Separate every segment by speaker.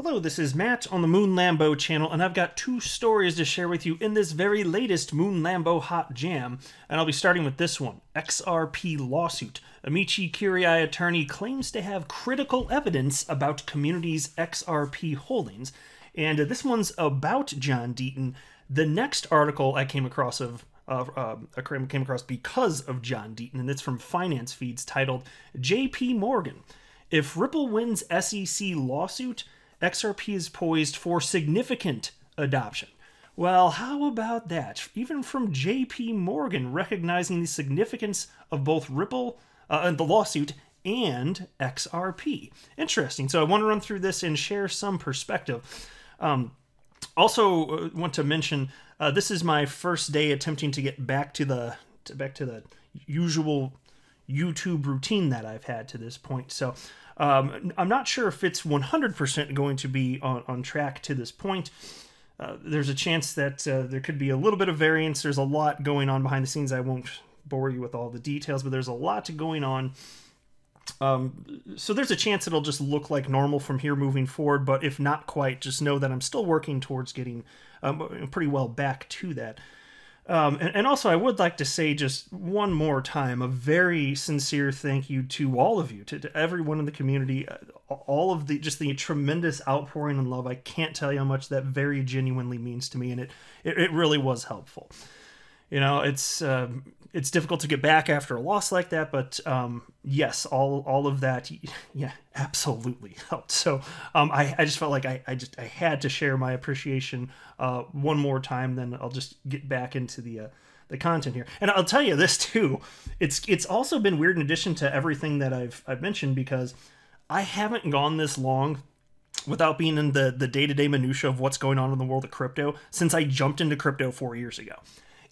Speaker 1: Hello, this is Matt on the Moon Lambo channel, and I've got two stories to share with you in this very latest Moon Lambo Hot Jam. And I'll be starting with this one, XRP lawsuit. Amici Curiae attorney claims to have critical evidence about community's XRP holdings. And this one's about John Deaton. The next article I came across because of John Deaton, and it's from Finance Feeds, titled JP Morgan. If Ripple wins SEC lawsuit, XRP is poised for significant adoption. Well, how about that? Even from JP Morgan recognizing the significance of both Ripple and the lawsuit and XRP. Interesting. So I want to run through this and share some perspective. Also want to mention this is my first day attempting to get back to the usual YouTube routine that I've had to this point. So I'm not sure if it's 100% going to be on track to this point. There's a chance that there could be a little bit of variance. There's a lot going on behind the scenes. I won't bore you with all the details, but there's a lot going on. So there's a chance it'll just look like normal from here moving forward, but if not quite, just know that I'm still working towards getting pretty well back to that. And also, I would like to say just one more time, a very sincere thank you to all of you, to everyone in the community, all of the tremendous outpouring and love. I can't tell you how much that very genuinely means to me, and it really was helpful. You know, it's difficult to get back after a loss like that, but yes, all of that, yeah, absolutely helped. So I just felt like I had to share my appreciation one more time. Then I'll just get back into the content here, and I'll tell you this too. It's also been weird in addition to everything that I've mentioned, because I haven't gone this long without being in the day-to-day minutia of what's going on in the world of crypto since I jumped into crypto 4 years ago.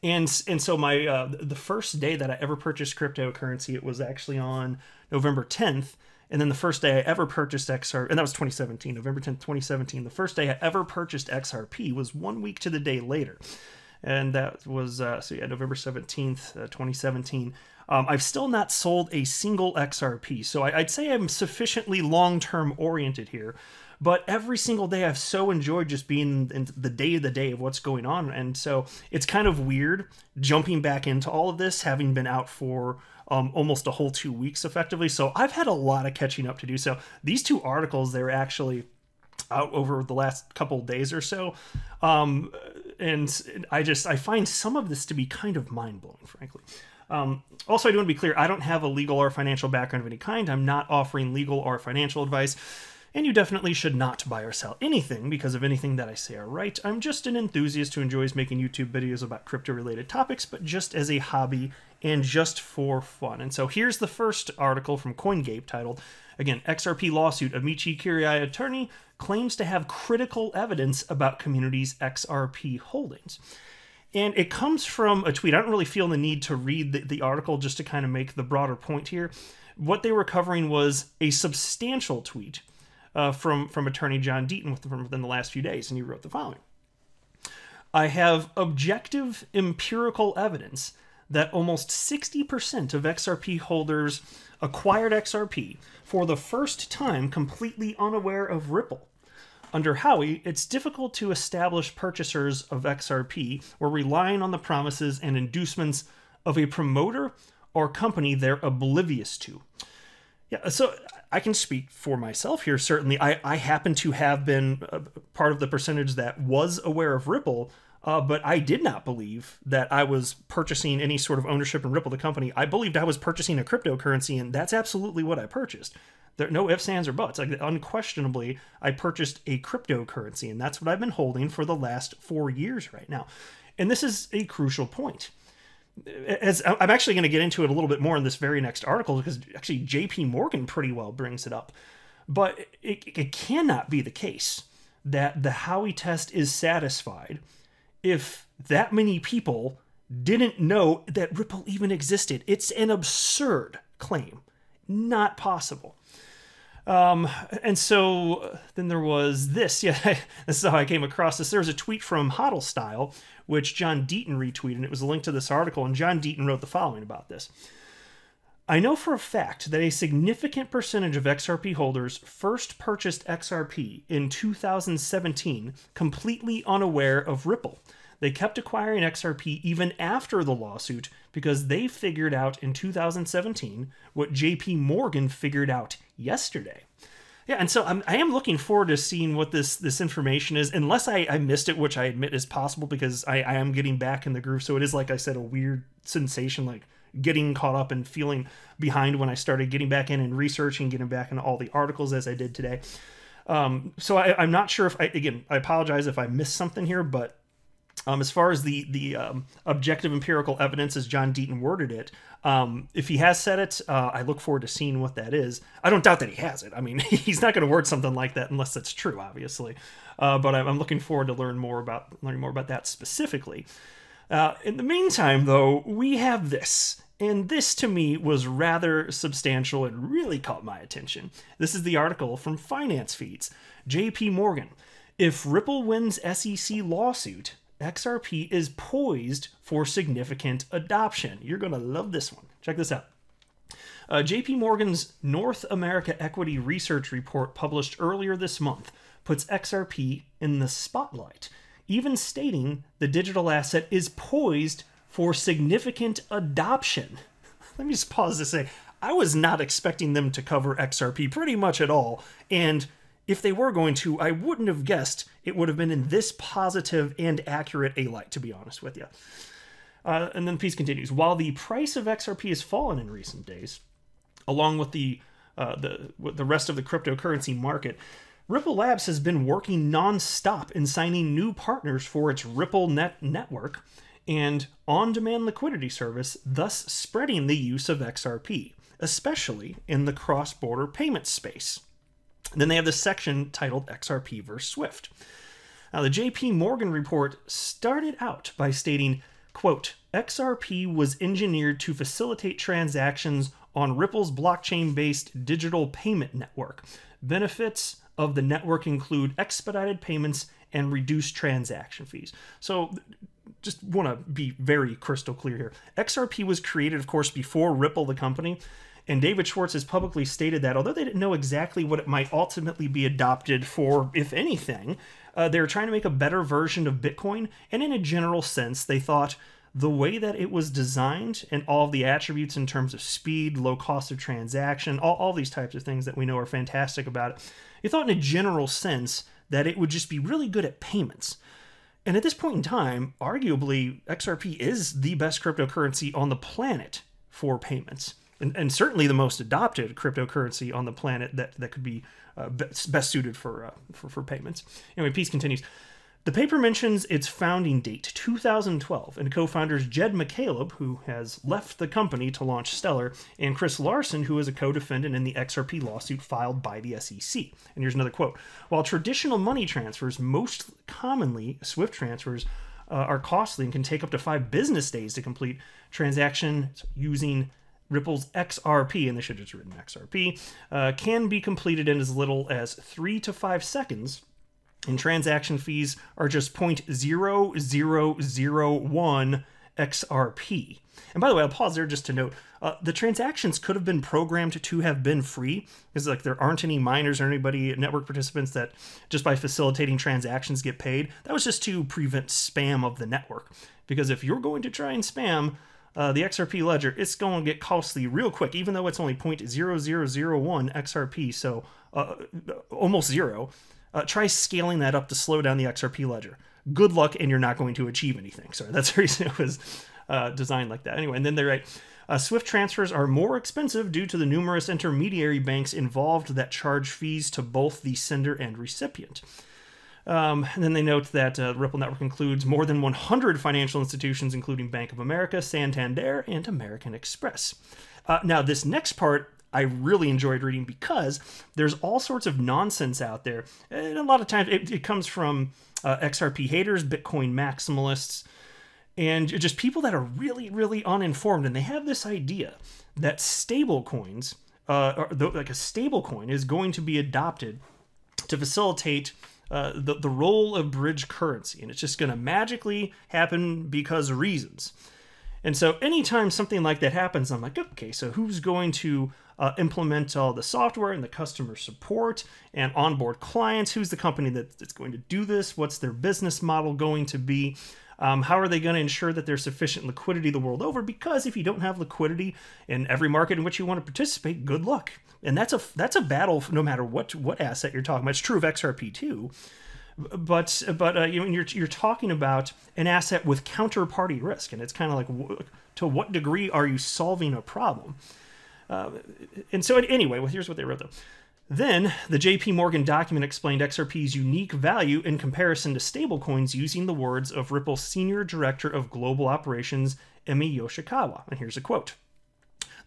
Speaker 1: And so my the first day that I ever purchased cryptocurrency, it was actually on November 10th. And then the first day I ever purchased XRP, and that was 2017, November 10th, 2017. The first day I ever purchased XRP was 1 week to the day later. And that was, so yeah, November 17th, 2017. I've still not sold a single XRP. So I'd say I'm sufficiently long-term oriented here. But every single day I've so enjoyed just being in the day-to-day of what's going on. And so it's kind of weird jumping back into all of this, having been out for almost a whole 2 weeks effectively. So I've had a lot of catching up to do. So these two articles, they're actually out over the last couple of days or so. And I find some of this to be kind of mind-blowing, frankly. Also, I do want to be clear, I don't have a legal or financial background of any kind. I'm not offering legal or financial advice. And you definitely should not buy or sell anything because of anything that I say or write. I'm just an enthusiast who enjoys making YouTube videos about crypto-related topics, but just as a hobby and just for fun. And so here's the first article from CoinGape titled, again, XRP lawsuit, Amici Curiae attorney claims to have critical evidence about community's XRP holdings. And it comes from a tweet. I don't really feel the need to read the article just to kind of make the broader point here. What they were covering was a substantial tweet from attorney John Deaton within the last few days, and he wrote the following. I have objective empirical evidence that almost 60% of XRP holders acquired XRP for the first time completely unaware of Ripple. Under Howey, it's difficult to establish purchasers of XRP were relying on the promises and inducements of a promoter or company they're oblivious to. Yeah, so I can speak for myself here, certainly. I happen to have been part of the percentage that was aware of Ripple, but I did not believe that I was purchasing any sort of ownership in Ripple, the company. I believed I was purchasing a cryptocurrency, and that's absolutely what I purchased. There are no ifs, ands, or buts. Like, unquestionably, I purchased a cryptocurrency, and that's what I've been holding for the last 4 years right now. And this is a crucial point. As I'm actually going to get into it a little bit more in this very next article, because actually JP Morgan pretty well brings it up. But it cannot be the case that the Howey test is satisfied if that many people didn't know that Ripple even existed. It's an absurd claim. Not possible. And so then there was this. Yeah, this is how I came across this. There was a tweet from Hodl Style, which John Deaton retweeted, and it was a link to this article, and John Deaton wrote the following about this. I know for a fact that a significant percentage of XRP holders first purchased XRP in 2017 completely unaware of Ripple. They kept acquiring XRP even after the lawsuit because they figured out in 2017 what JP Morgan figured out yesterday. Yeah, and so I am looking forward to seeing what this information is, unless I missed it, which I admit is possible because I am getting back in the groove. So it is, like I said, a weird sensation, like getting caught up and feeling behind when I started getting back in and researching, getting back into all the articles as I did today. So I'm not sure if, again, I apologize if I missed something here, but as far as the objective empirical evidence, as John Deaton worded it, if he has said it, I look forward to seeing what that is. I don't doubt that he has it. I mean, he's not going to word something like that unless that's true, obviously. But I'm looking forward to learning more about that specifically. In the meantime, though, we have this. And this, to me, was rather substantial and really caught my attention. This is the article from Finance Feeds. JP Morgan. If Ripple wins SEC lawsuit, XRP is poised for significant adoption. You're going to love this one. Check this out. JP Morgan's North America Equity Research Report published earlier this month puts XRP in the spotlight, even stating the digital asset is poised for significant adoption. Let me just pause to say, I was not expecting them to cover XRP pretty much at all, and if they were going to, I wouldn't have guessed it would have been in this positive and accurate a light, to be honest with you. And then the piece continues. While the price of XRP has fallen in recent days, along with the rest of the cryptocurrency market, Ripple Labs has been working non-stop in signing new partners for its Ripple network and on-demand liquidity service, thus spreading the use of XRP, especially in the cross-border payment space. And then they have this section titled XRP versus Swift. Now, the JP Morgan report started out by stating, quote, XRP was engineered to facilitate transactions on Ripple's blockchain-based digital payment network. Benefits of the network include expedited payments and reduced transaction fees. So just want to be very crystal clear here. XRP was created, of course, before Ripple, the company, and David Schwartz has publicly stated that although they didn't know exactly what it might ultimately be adopted for, if anything, they were trying to make a better version of Bitcoin, and in a general sense, they thought the way that it was designed and all of the attributes in terms of speed, low cost of transaction, all these types of things that we know are fantastic about it, they thought in a general sense that it would just be really good at payments. And at this point in time, arguably, XRP is the best cryptocurrency on the planet for payments. And certainly the most adopted cryptocurrency on the planet that could be best suited for payments. Anyway, piece continues. The paper mentions its founding date, 2012, and co-founders Jed McCaleb, who has left the company to launch Stellar, and Chris Larson, who is a co-defendant in the XRP lawsuit filed by the SEC. And here's another quote. While traditional money transfers, most commonly Swift transfers, are costly and can take up to 5 business days to complete, transactions using Ripple's XRP, and they should have just written XRP, can be completed in as little as 3 to 5 seconds, and transaction fees are just 0.0001 XRP. And by the way, I'll pause there just to note, the transactions could have been programmed to have been free, because like there aren't any miners or anybody, network participants, that just by facilitating transactions get paid. That was just to prevent spam of the network. Because if you're going to try and spam the XRP ledger, it's going to get costly real quick, even though it's only 0.0001 XRP, so almost zero. Try scaling that up to slow down the XRP ledger. Good luck, and you're not going to achieve anything. So that's the reason it was designed like that. Anyway, and then they write, Swift transfers are more expensive due to the numerous intermediary banks involved that charge fees to both the sender and recipient. And then they note that the Ripple network includes more than 100 financial institutions, including Bank of America, Santander, and American Express. Now, this next part I really enjoyed reading because there's all sorts of nonsense out there. And a lot of times it comes from XRP haters, Bitcoin maximalists, and just people that are really, really uninformed. And they have this idea that stablecoins, like a stablecoin, is going to be adopted to facilitate the role of bridge currency. And it's just going to magically happen because of reasons. And so anytime something like that happens, I'm like, okay, so who's going to implement all the software and the customer support and onboard clients? Who's the company that's going to do this? What's their business model going to be? How are they going to ensure that there's sufficient liquidity the world over? Because if you don't have liquidity in every market in which you want to participate, good luck. And that's a battle no matter what asset you're talking about. It's true of XRP too. But you're talking about an asset with counterparty risk, and it's kind of like, to what degree are you solving a problem? And so anyway, well, here's what they wrote though. Then the JP Morgan document explained XRP's unique value in comparison to stablecoins using the words of Ripple's Senior Director of Global Operations, Emi Yoshikawa. And here's a quote.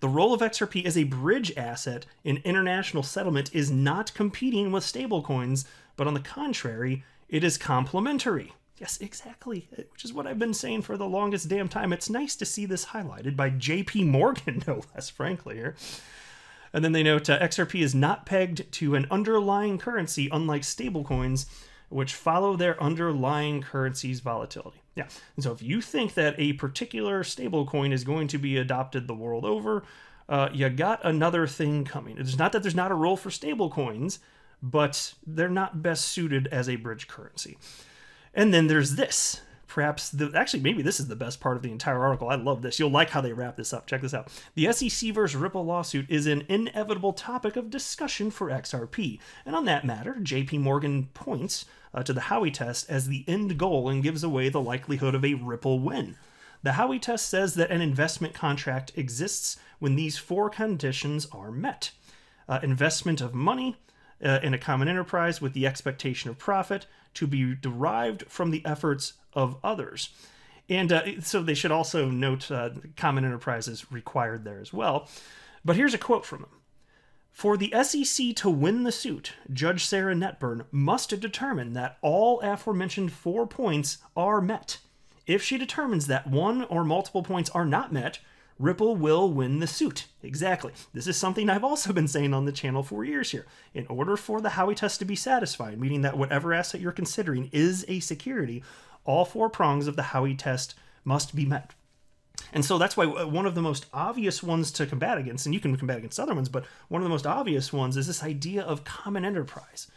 Speaker 1: The role of XRP as a bridge asset in international settlement is not competing with stablecoins, but on the contrary, it is complementary. Yes, exactly, which is what I've been saying for the longest damn time. It's nice to see this highlighted by JP Morgan, no less, frankly, here. And then they note XRP is not pegged to an underlying currency, unlike stablecoins, which follow their underlying currency's volatility. Yeah, and so if you think that a particular stablecoin is going to be adopted the world over, you got another thing coming. It's not that there's not a role for stablecoins, but they're not best suited as a bridge currency. And then there's this. Perhaps, actually, maybe this is the best part of the entire article. I love this. You'll like how they wrap this up. Check this out. The SEC versus Ripple lawsuit is an inevitable topic of discussion for XRP. And on that matter, JP Morgan points to the Howey test as the end goal and gives away the likelihood of a Ripple win. The Howey test says that an investment contract exists when these four conditions are met. Investment of money in a common enterprise with the expectation of profit to be derived from the efforts of others. And so they should also note common enterprise is required there as well. But here's a quote from him. For the SEC to win the suit, Judge Sarah Netburn must determine that all aforementioned 4 points are met. If she determines that one or multiple points are not met, Ripple will win the suit. Exactly. This is something I've also been saying on the channel for years here. In order for the Howey test to be satisfied, meaning that whatever asset you're considering is a security, all 4 prongs of the Howey test must be met. And so that's why one of the most obvious ones to combat against, and you can combat against other ones, but one of the most obvious ones is this idea of common enterprise.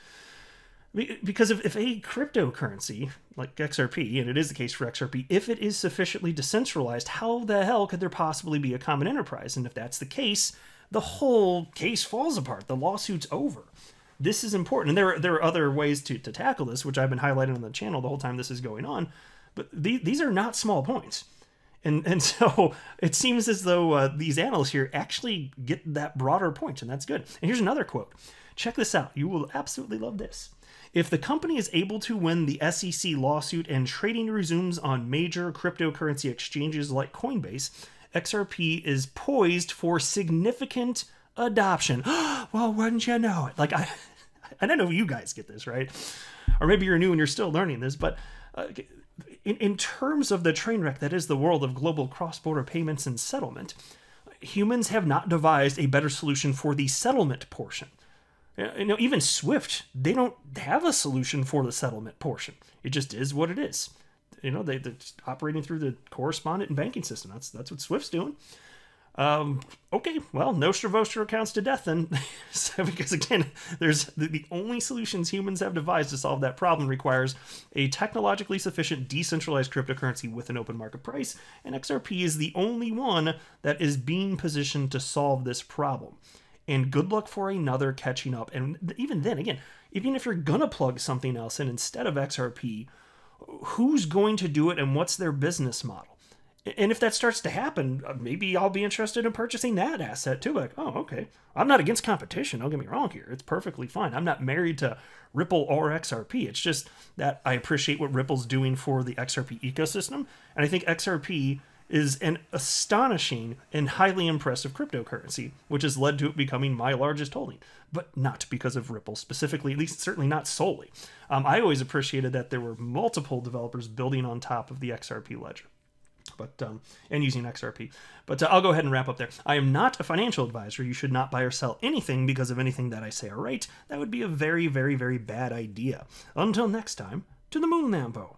Speaker 1: Because if a cryptocurrency, like XRP, and it is the case for XRP, if it is sufficiently decentralized, how the hell could there possibly be a common enterprise? And if that's the case, the whole case falls apart. The lawsuit's over. This is important. And there are other ways to tackle this, which I've been highlighting on the channel the whole time this is going on. But these are not small points. And so it seems as though these analysts here actually get that broader point, and that's good. And here's another quote. Check this out. You will absolutely love this. If the company is able to win the SEC lawsuit and trading resumes on major cryptocurrency exchanges like Coinbase, XRP is poised for significant adoption. Well, wouldn't you know it? Like, I don't know if you guys get this, right? Or maybe you're new and you're still learning this, but in terms of the train wreck that is the world of global cross-border payments and settlement, humans have not devised a better solution for the settlement portion. You know, even Swift, they don't have a solution for the settlement portion. It just is what it is. You know, they're operating through the correspondent and banking system. That's what Swift's doing. Okay, well, Nostra Vostra accounts to death then. So, because again, there's the only solutions humans have devised to solve that problem requires a technologically sufficient decentralized cryptocurrency with an open market price, and XRP is the only one that is being positioned to solve this problem. And good luck for another catching up. And even then, again, even if you're going to plug something else in instead of XRP, who's going to do it and what's their business model? And if that starts to happen, maybe I'll be interested in purchasing that asset too. Like, oh, okay. I'm not against competition. Don't get me wrong here. It's perfectly fine. I'm not married to Ripple or XRP. It's just that I appreciate what Ripple's doing for the XRP ecosystem. And I think XRP is an astonishing and highly impressive cryptocurrency, which has led to it becoming my largest holding, but not because of Ripple specifically, at least certainly not solely. I always appreciated that there were multiple developers building on top of the XRP ledger, but and using XRP. But I'll go ahead and wrap up there. I am not a financial advisor. You should not buy or sell anything because of anything that I say or write. That would be a very, very, very bad idea. Until next time, to the moon, Lambo.